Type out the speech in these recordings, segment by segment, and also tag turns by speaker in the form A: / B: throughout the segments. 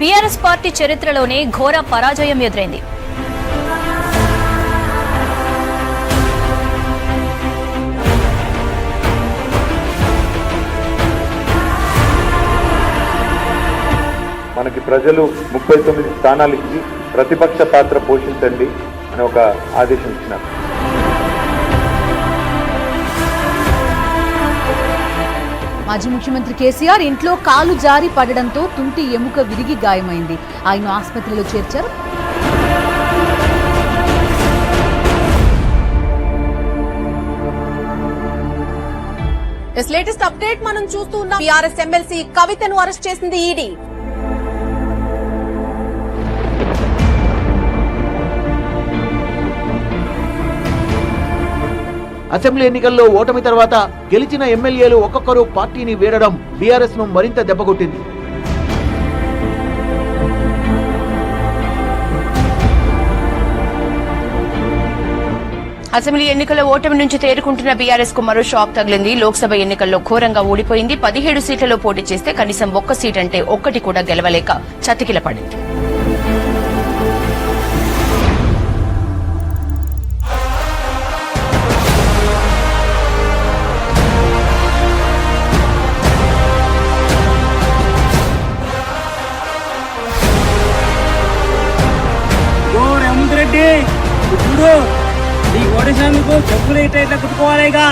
A: BRS party చరిత్రలోనే ఘోర పరాజయం ఎదురైంది.
B: మనకి ప్రజలు 39 స్థానాలు ఇచ్చి ప్రతిపక్ష పాత్ర పోషించండి అని ఒక ఆదేశం ఇచ్చినారు.
C: మాజీ ముఖ్యమంత్రి కేసీఆర్ ఇంట్లో కాలు జారి పడడంతో తుంటి ఎముక విరిగి గాయమైంది. ఆయన ఆసుపత్రిలో చేర్చారు.
D: లేటెస్ట్ అప్డేట్ మనం చూస్తూ ఉన్నాం. బీఆర్ఎస్ ఎమ్మెల్సీ కవితను అరెస్ట్ చేసింది ఈడీ.
E: అసెంబ్లీ ఎన్నికల్లో ఓటమి తర్వాత గెలిచిన ఎమ్మెల్యేలు ఒక్కొక్కరు పార్టీని వీడడం బీఆర్ఎస్ ను మరింత దెబ్బకొట్టింది.
F: అసెంబ్లీ ఎన్నికల్లో ఓటమి నుంచి తేరుకుంటున్న బీఆర్ఎస్ కు మరో షాక్ తగిలింది. లోక్సభ ఎన్నికల్లో ఘోరంగా ఓడిపోయింది. 17 సీట్లలో పోటీ చేస్తే కనీసం ఒక్క సీట్ అంటే ఒక్కటి కూడా గెలవలేక చతికిల పడింది.
G: రెడ్డి ఇప్పుడు ఈ ఓడిసినందుకు చెప్పులు ఇట్లా కుట్టుకోవాలిగా.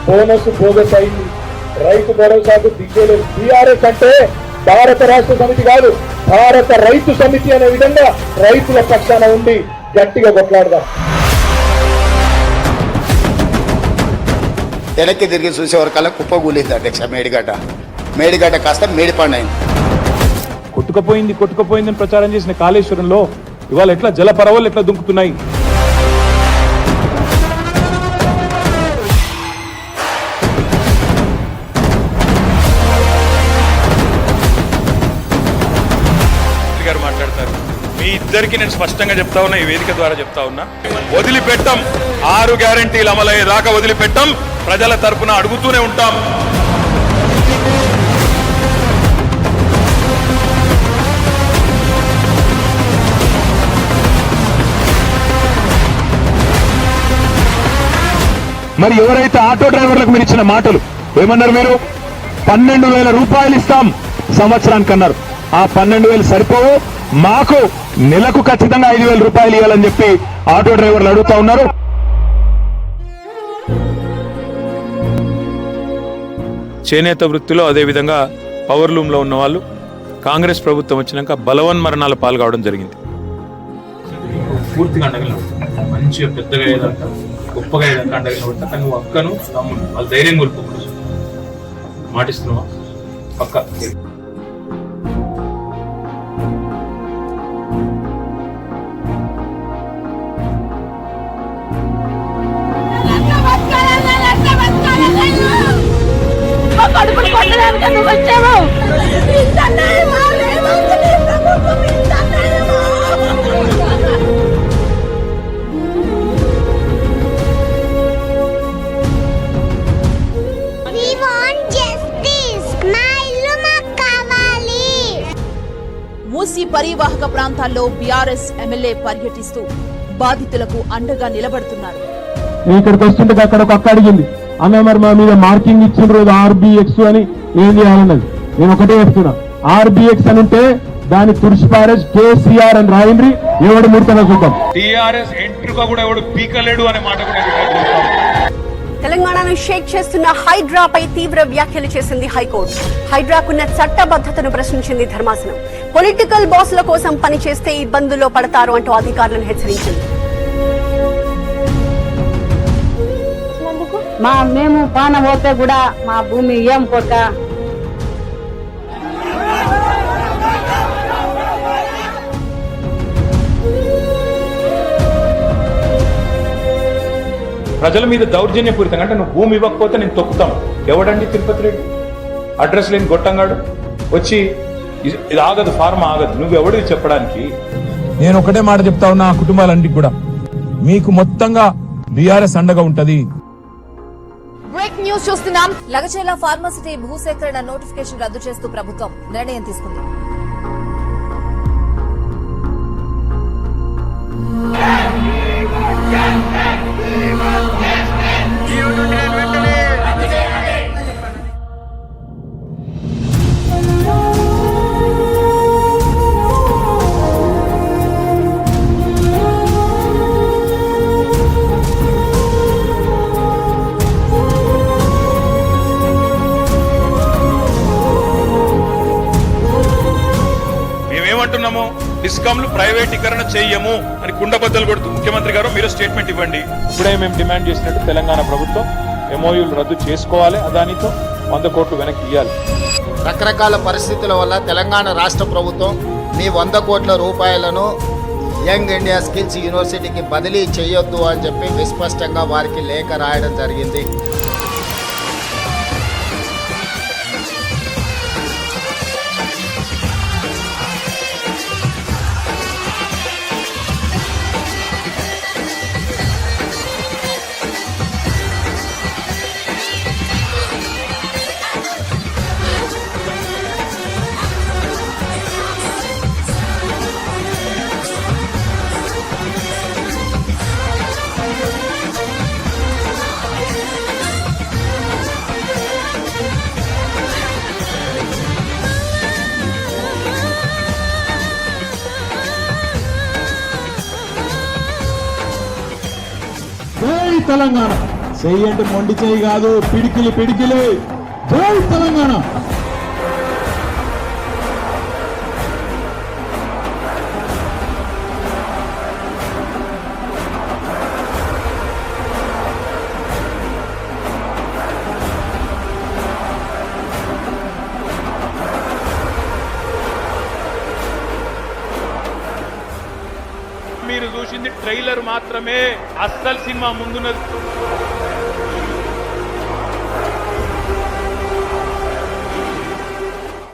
H: బోనస్ బోగస్ అయింది. రైతు భరోసాకు దిగ్గలేదు. బీఆర్ఎస్ అంటే భారత రాష్ట్ర సమితి కాదు, భారత రైతు సమితి అనే విధంగా రైతుల పక్షాన ఉండి గట్టిగా కొట్లాడదాం.
I: వెనక్కి తిరిగి చూసేవరకల్లా కుప్పగూలింది అధ్యక్ష. మేడిగడ్డ కాస్త మేడిపండైంది.
J: కొట్టుకుపోయిందని ప్రచారం చేసిన కాళేశ్వరంలో ఇవాళ ఎట్లా జల పరవలు ఎట్లా దుంకుతున్నాయి.
K: మాట్లాడతారు. మీ ఇద్దరికి నేను స్పష్టంగా చెప్తా ఉన్నా, ఈ వేదిక ద్వారా చెప్తా ఉన్నా, వదిలిపెట్టం. 6 గ్యారంటీలు అమలయ్యేదాకా వదిలిపెట్టం. ప్రజల తరపున అడుగుతూనే ఉంటాం.
J: మరి ఎవరైతే ఆటో డ్రైవర్లకు మీరు ఇచ్చిన మాటలు ఏమన్నారు? మీరు 12,000 రూపాయలు ఇస్తాం సంవత్సరానికి అన్నారు. ఆ 12,000 సరిపోవు, మాకు నెలకు ఖచ్చితంగా 5,000 రూపాయలు ఇవ్వాలని చెప్పి ఆటో డ్రైవర్లు అడుగుతా ఉన్నారు. చేనేత వృత్తిలో అదేవిధంగా పవర్ లూమ్ లో ఉన్న వాళ్ళు కాంగ్రెస్ ప్రభుత్వం వచ్చినాక బలవన్మరణాల పాల్గొవడం జరిగింది. పూర్తిగా అండగలను మంచిగా పెద్దగా ఏదంతా గొప్పగా ఏదంతా అండగలను పడతా. కానీ నువ్వు అక్కను తమ్ముడు వాళ్ళు ధైర్యం కోల్పోకూడదు. మాటిస్తున్నావా? పక్క
D: మూసీ పరివాహక ప్రాంతాల్లో బీఆర్ఎస్ ఎమ్మెల్యే పర్యటిస్తూ బాధితులకు అండగా నిలబడుతున్నారు.
J: ఇక్కడికి వస్తుంటే అక్కడ ఒక అక్క అడిగింది, ఆమె మరి మా మీద మార్కింగ్ ఇచ్చిండ్రు ఆర్బిఎక్స్ అని, ఏం చేయాలన్నది. నేను ఒకటే చెప్తున్నా, ఆర్బిఎక్స్ అని ఉంటే దాని తుడిచిపారేజ్ కేసీఆర్ అని రాయండి, ఎవడు ముడతన చూద్దాం. టీఆర్ఎస్ ఎంట్రుగా కూడా ఎవడు పీకలేడు అనే మాట కూడా
D: తెలంగాణను షేక్ చేస్తున్న హైడ్రాపై తీవ్ర వ్యాఖ్యలు చేసింది హైకోర్టు. హైడ్రాకున్న చట్టబద్ధతను ప్రశ్నించింది ధర్మాసనం. పొలిటికల్ బాసుల కోసం పనిచేస్తే ఇబ్బందుల్లో పడతారు అంటూ అధికారులను హెచ్చరించింది.
C: మేము పాన పోతే కూడా మా భూమి ఏం కొట్ట
J: ప్రజల మీద దౌర్జన్యపూరితంగా అంటే నువ్వు భూమి ఇవ్వకపోతే నేను తొక్కుతాం. ఎవడండి తిరుపతి రెడ్డి? అడ్రస్ లేని గొట్టంగాడు వచ్చి ఇది ఆగదు, ఫార్మా ఆగదు. నువ్వు ఎవడివి చెప్పడానికి? నేను ఒకటే మాట చెప్తా ఉన్నా, ఆ కుటుంబాలన్నిటికి కూడా మీకు మొత్తంగా బీఆర్ఎస్ అండగా ఉంటది.
C: బ్రేక్ న్యూస్ చూస్తున్నాం. లగచేల ఫార్మసిటీ భూసేకరణ నోటిఫికేషన్ రద్దు చేస్తూ ప్రభుత్వం నిర్ణయం తీసుకుంది.
K: మేమేమంటున్నాము, డిస్కాంలు ప్రైవేటీకరణ చెయ్యము అని కుండబద్దలు కొడుతూ ముఖ్యమంత్రి గారు మీరు స్టేట్మెంట్ ఇవ్వండి.
J: ఇప్పుడే మేము డిమాండ్ చేసినట్టు తెలంగాణ ప్రభుత్వం ఎంఓయూలు రద్దు చేసుకోవాలి, అదానితో 100 కోట్లు వెనక్కి ఇవ్వాలి.
I: రకరకాల పరిస్థితుల వల్ల తెలంగాణ రాష్ట్ర ప్రభుత్వం మీ 100 కోట్ల రూపాయలను యంగ్ ఇండియా స్కిల్స్ యూనివర్సిటీకి బదిలీ చేయొద్దు అని చెప్పి విస్పష్టంగా వారికి లేఖ రాయడం జరిగింది.
J: జై తెలంగాణ. చెయ్యి అంటే మొండి చెయ్యి కాదు, పిడికిలి పిడికిలి. జై తెలంగాణ.
K: మీరు చూసింది ట్రైలర్ మాత్రమే, అస్సలు సినిమా ముందున్నది